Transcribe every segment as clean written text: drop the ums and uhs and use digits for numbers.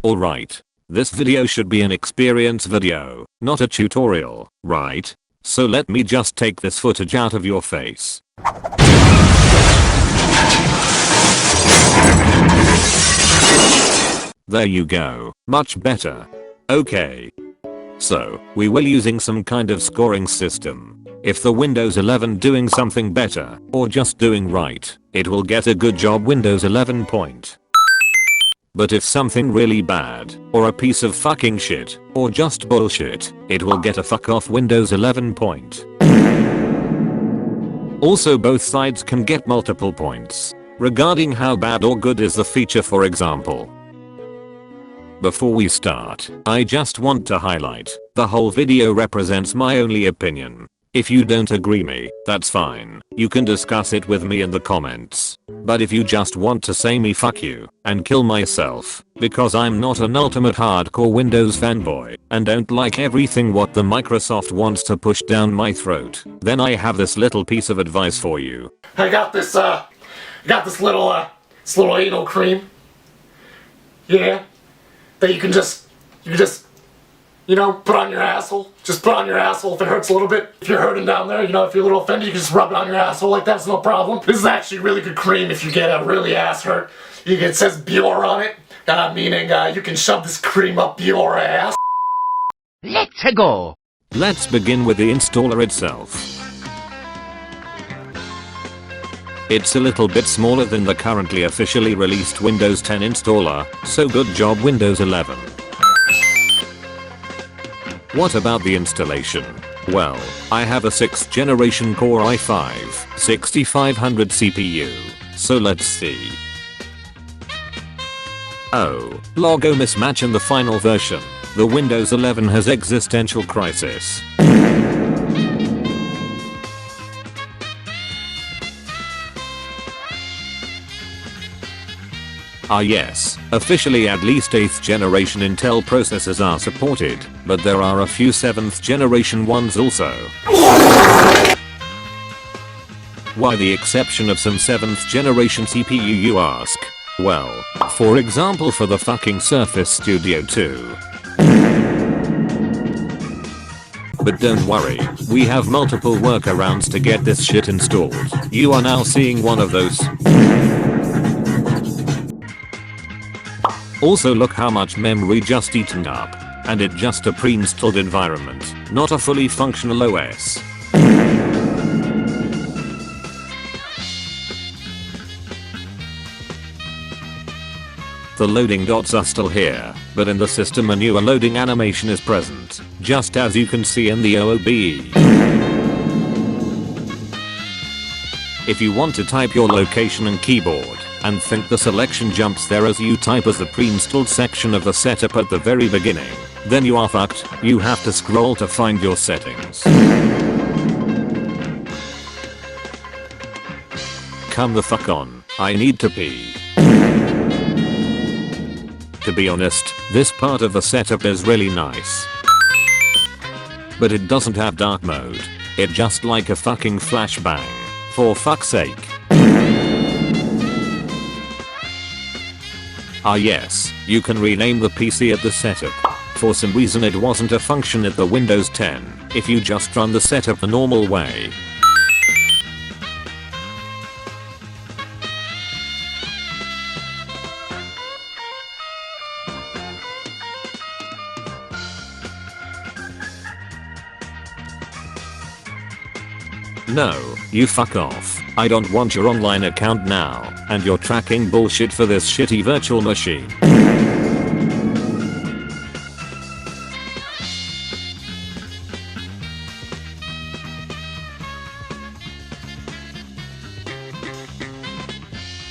Alright. This video should be an experience video, not a tutorial, right? So let me just take this footage out of your face. There you go. Much better. Okay. So, we were using some kind of scoring system. If the Windows 11 doing something better, or just doing right, it will get a good job Windows 11 point. But if something really bad, or a piece of fucking shit, or just bullshit, it will get a fuck off Windows 11 point. Also both sides can get multiple points, regarding how bad or good is the feature for example. Before we start, I just want to highlight, the whole video represents my only opinion. If you don't agree me, that's fine. You can discuss it with me in the comments. But if you just want to say me fuck you, and kill myself, because I'm not an ultimate hardcore Windows fanboy, and don't like everything what the Microsoft wants to push down my throat, then I have this little piece of advice for you. I got this little anal cream. Yeah. That you can just, you know, put on your asshole. Just put on your asshole if it hurts a little bit. If you're hurting down there, you know, if you're a little offended, you can just rub it on your asshole like that's no problem. This is actually really good cream if you get a really ass hurt. It says Bior on it, meaning you can shove this cream up your ass. Let's go! Let's begin with the installer itself. It's a little bit smaller than the currently officially released Windows 10 installer, so good job Windows 11. What about the installation? Well, I have a 6th generation Core i5 6500 CPU, so let's see. Oh, logo mismatch in the final version. The Windows 11 has existential crisis. Ah yes, officially at least 8th generation Intel processors are supported, but there are a few 7th generation ones also. Why the exception of some 7th generation CPU you ask? Well, for example for the fucking Surface Studio 2. But don't worry, we have multiple workarounds to get this shit installed. You are now seeing one of those. Also look how much memory just eaten up, and it just a pre-installed environment, not a fully functional OS. The loading dots are still here, but in the system a newer loading animation is present, just as you can see in the OOBE. If you want to type your location and keyboard, and think the selection jumps there as you type as the pre-installed section of the setup at the very beginning, then you are fucked. You have to scroll to find your settings. Come the fuck on, I need to pee. To be honest, this part of the setup is really nice. But it doesn't have dark mode. It just like a fucking flashbang. For fuck's sake. Ah yes, you can rename the PC at the setup. For some reason it wasn't a function at the Windows 10, if you just run the setup the normal way. No, you fuck off. I don't want your online account now, and your tracking bullshit for this shitty virtual machine.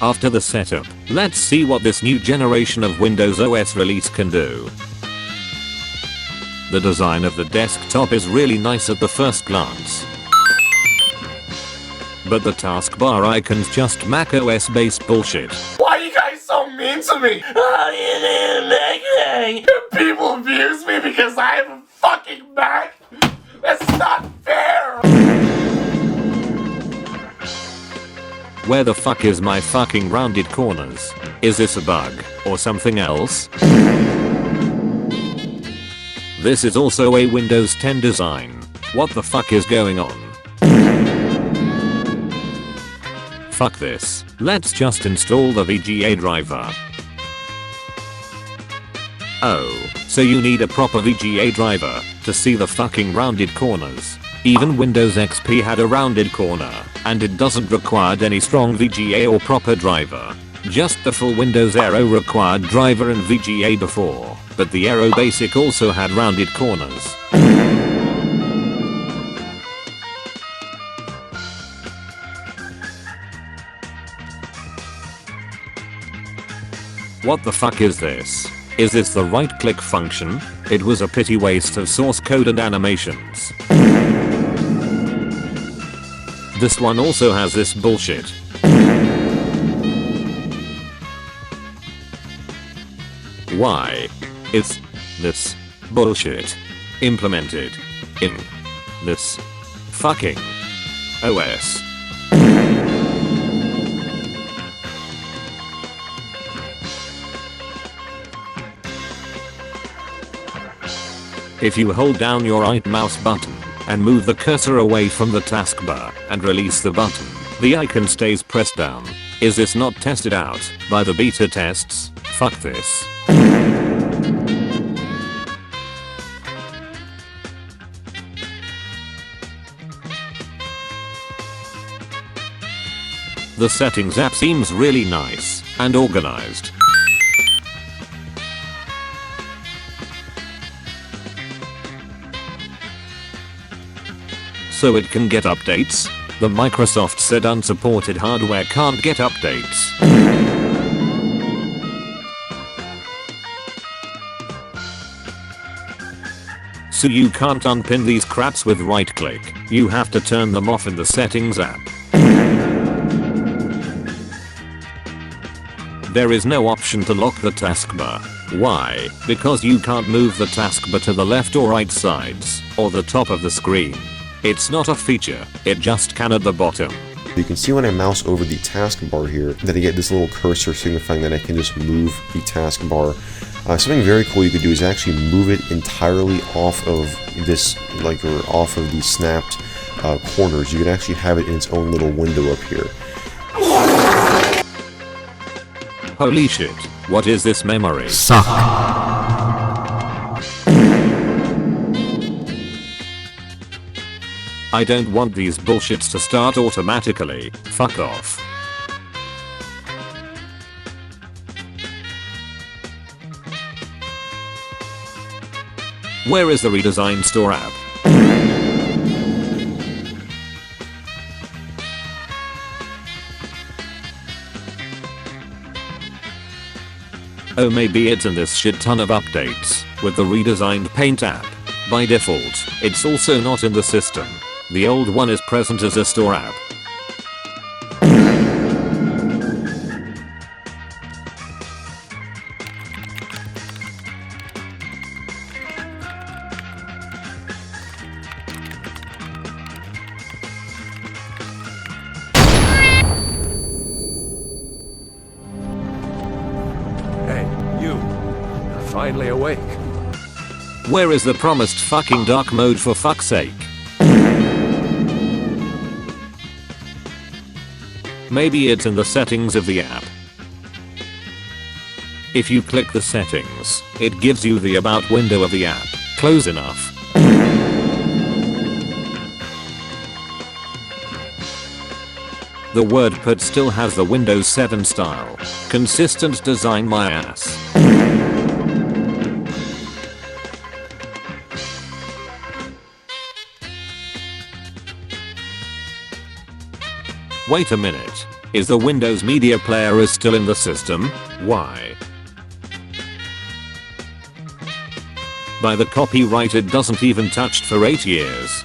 After the setup, let's see what this new generation of Windows OS release can do. The design of the desktop is really nice at the first glance. But the taskbar icon's just macOS based bullshit. Why are you guys so mean to me? People abuse me because I have a fucking Mac? That's not fair! Where the fuck is my fucking rounded corners? Is this a bug, or something else? This is also a Windows 10 design. What the fuck is going on? Fuck this. Let's just install the VGA driver. Oh, so you need a proper VGA driver to see the fucking rounded corners. Even Windows XP had a rounded corner, and it doesn't require any strong VGA or proper driver. Just the full Windows Aero required driver and VGA before, but the Aero Basic also had rounded corners. What the fuck is this? Is this the right click function? It was a pity waste of source code and animations. This one also has this bullshit. Why is this bullshit implemented in this fucking OS? If you hold down your right mouse button and move the cursor away from the taskbar and release the button, the icon stays pressed down. Is this not tested out by the beta tests? Fuck this. The settings app seems really nice and organized. So it can get updates? The Microsoft said unsupported hardware can't get updates. So you can't unpin these craps with right click, you have to turn them off in the settings app. There is no option to lock the taskbar. Why? Because you can't move the taskbar to the left or right sides, or the top of the screen. It's not a feature, it just can at the bottom. You can see when I mouse over the taskbar here that I get this little cursor signifying that I can just move the taskbar. Something very cool you could do is actually move it entirely off of this, or off of the snapped corners. You can actually have it in its own little window up here. Holy shit, what is this memory? Suck. I don't want these bullshits to start automatically. Fuck off. Where is the redesigned store app? Oh, maybe it's in this shit ton of updates with the redesigned Paint app. By default, it's also not in the system. The old one is present as a store app. Hey, you. You're finally awake. Where is the promised fucking dark mode, for fuck's sake? Maybe it's in the settings of the app. If you click the settings, it gives you the about window of the app. Close enough. The WordPad still has the Windows 7 style. Consistent design, my ass. Wait a minute. Is the Windows Media Player still in the system? Why? By the copyright it doesn't even touched for 8 years.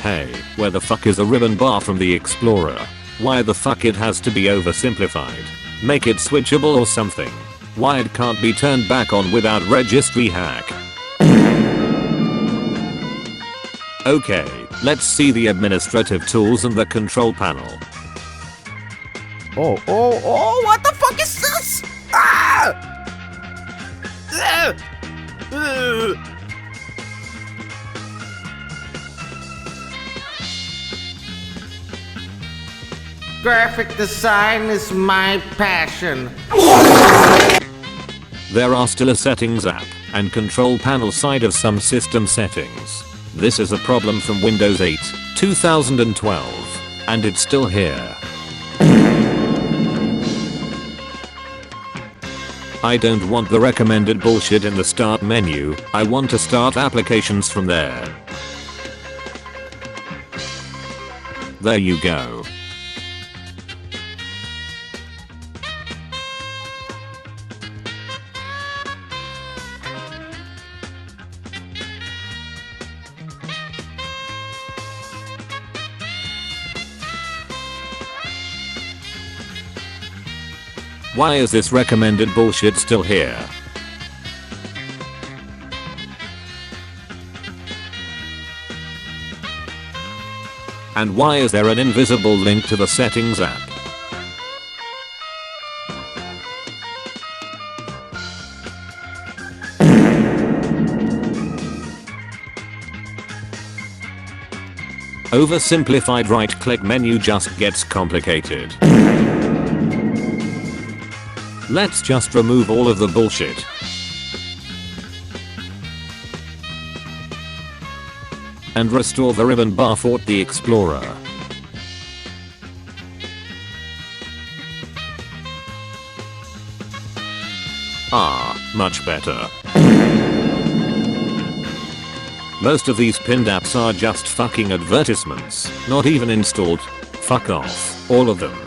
Hey, where the fuck is the ribbon bar from the Explorer? Why the fuck it has to be oversimplified? Make it switchable or something. Why it can't be turned back on without registry hack? Okay, let's see the administrative tools and the control panel. Oh, what the fuck is this? Graphic design is my passion. There are still a settings app and control panel side of some system settings. This is a problem from Windows 8, 2012, and it's still here. I don't want the recommended bullshit in the start menu, I want to start applications from there. There you go. Why is this recommended bullshit still here? And why is there an invisible link to the settings app? Oversimplified right-click menu just gets complicated. Let's just remove all of the bullshit. And restore the ribbon bar for the Explorer. Much better. Most of these pinned apps are just fucking advertisements, not even installed. Fuck off, all of them.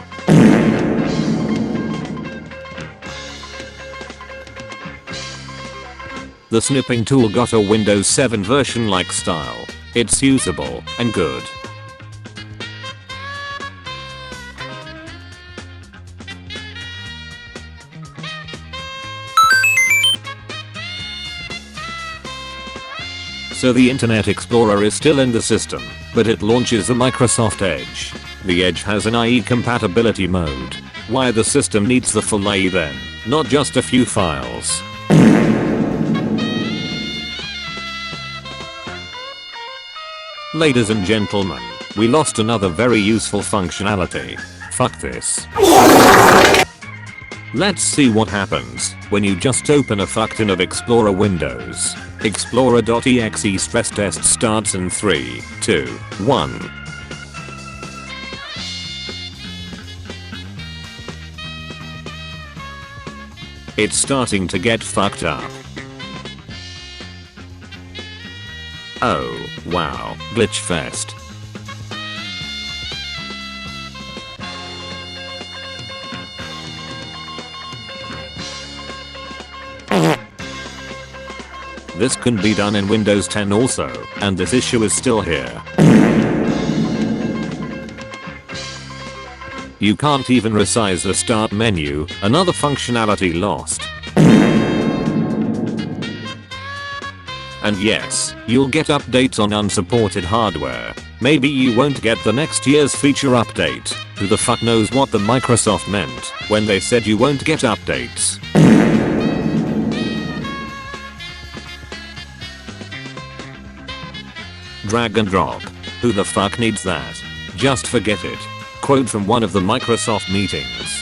The snipping tool got a Windows 7 version like style. It's usable and good. So the Internet Explorer is still in the system, but it launches the Microsoft Edge. The Edge has an IE compatibility mode. Why the system needs the full IE then, not just a few files? Ladies and gentlemen, we lost another very useful functionality. Fuck this. Let's see what happens when you just open a fuckton of Explorer windows. Explorer.exe stress test starts in 3, 2, 1. It's starting to get fucked up. Oh, wow, glitch fest. This can be done in Windows 10 also, and this issue is still here. You can't even resize the start menu, another functionality lost. And yes, you'll get updates on unsupported hardware. Maybe you won't get the next year's feature update. Who the fuck knows what the Microsoft meant when they said you won't get updates. Drag and drop. Who the fuck needs that? Just forget it. Quote from one of the Microsoft meetings.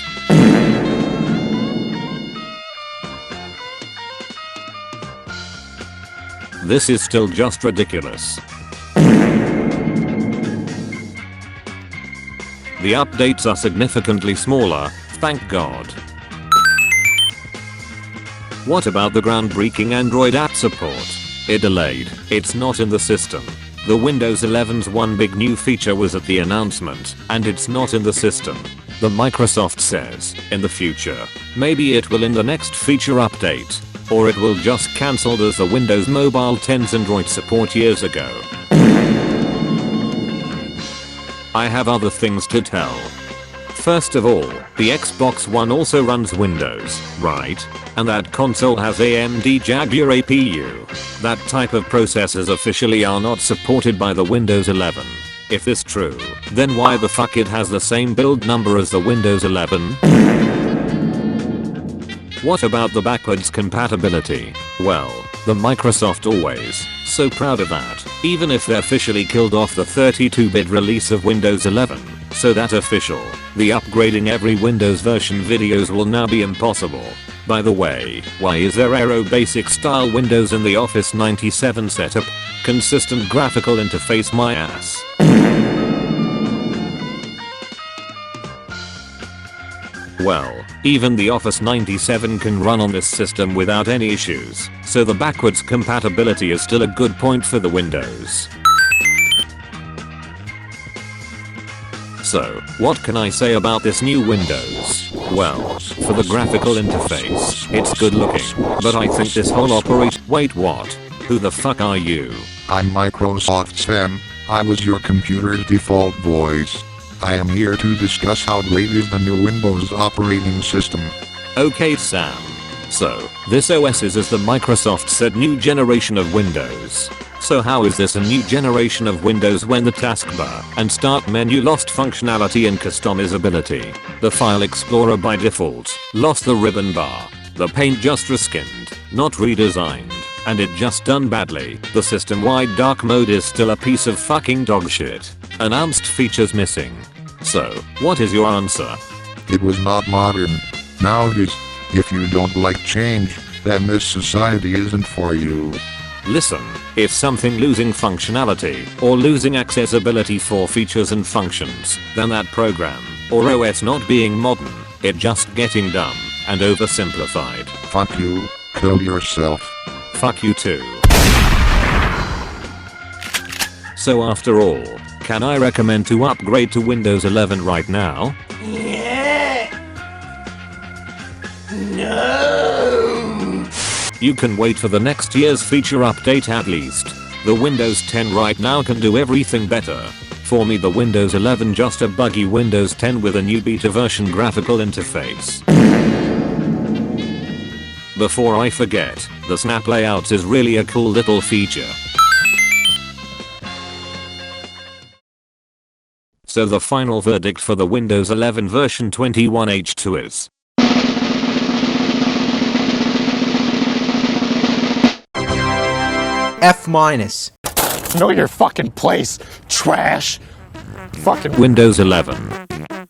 This is still just ridiculous. The updates are significantly smaller, thank God. What about the groundbreaking Android app support? It delayed, it's not in the system. The Windows 11's one big new feature was at the announcement, and it's not in the system. The Microsoft says, in the future. Maybe it will in the next feature update. Or it will just cancelled as the Windows Mobile 10's Android support years ago. I have other things to tell. First of all, the Xbox One also runs Windows, right? And that console has AMD Jaguar APU. That type of processors officially are not supported by the Windows 11. If this true, then why the fuck it has the same build number as the Windows 11? What about the backwards compatibility? Well, the Microsoft always, so proud of that. Even if they officially killed off the 32-bit release of Windows 11, So that official. The upgrading every Windows version videos will now be impossible. By the way, why is there Aero basic style Windows in the Office 97 setup? Consistent graphical interface my ass. Well, even the Office 97 can run on this system without any issues, so the backwards compatibility is still a good point for the Windows. So, what can I say about this new Windows? Well, for the graphical interface, it's good looking, but I think this whole wait, what? Who the fuck are you? I'm Microsoft Sam. I was your computer's default voice. I am here to discuss how great is the new Windows operating system. Okay Sam. So, this OS is, as the Microsoft said, new generation of Windows. So how is this a new generation of Windows when the taskbar and start menu lost functionality and customizability? The file explorer by default lost the ribbon bar. The paint just reskinned, not redesigned, and it just done badly. The system-wide dark mode is still a piece of fucking dog shit. Announced features missing. So, what is your answer? It was not modern. Now it is. If you don't like change, then this society isn't for you. Listen, if something losing functionality or losing accessibility for features and functions, then that program or OS not being modern, it just getting dumb and oversimplified. Fuck you. Kill yourself. Fuck you too. So after all, can I recommend to upgrade to Windows 11 right now? No. You can wait for the next year's feature update at least. The Windows 10 right now can do everything better. For me, the Windows 11 just a buggy Windows 10 with a new beta version graphical interface. Before I forget, the snap layouts is really a cool little feature. So the final verdict for the Windows 11 version 21H2 is F-. Know your fucking place, trash. Fucking Windows 11.